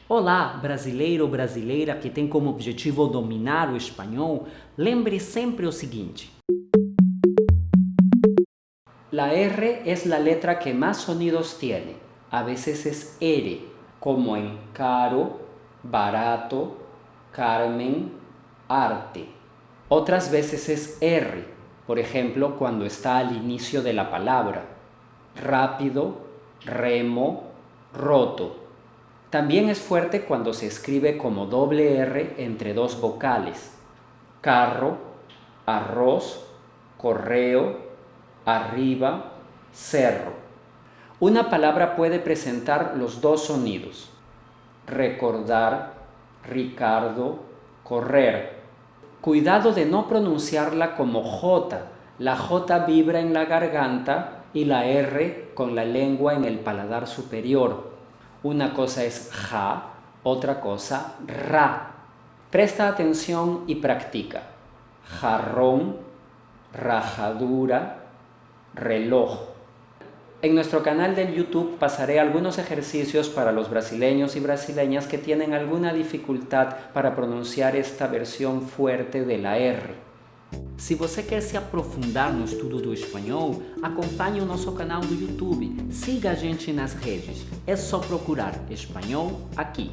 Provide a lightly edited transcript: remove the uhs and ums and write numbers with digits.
Olá, brasileiro ou brasileira que tem como objetivo dominar o espanhol, lembre sempre o seguinte. La R es la letra que más sonidos tiene. A veces es R, como en caro, barato, Carmen, arte. Otras veces es R, por ejemplo, cuando está al inicio de la palabra. Rápido, remo, roto. También es fuerte cuando se escribe como doble R entre dos vocales. Carro, arroz, correo, arriba, cerro. Una palabra puede presentar los dos sonidos. Recordar, Ricardo, correr. Cuidado de no pronunciarla como J. La J vibra en la garganta y la R con la lengua en el paladar superior. Una cosa es ja, otra cosa ra. Presta atención y practica. Jarrón, rajadura, reloj. En nuestro canal de YouTube pasaré algunos ejercicios para los brasileños y brasileñas que tienen alguna dificultad para pronunciar esta versión fuerte de la R. Se você quer se aprofundar no estudo do espanhol, acompanhe o nosso canal do YouTube, siga a gente nas redes, é só procurar Espanhol aqui.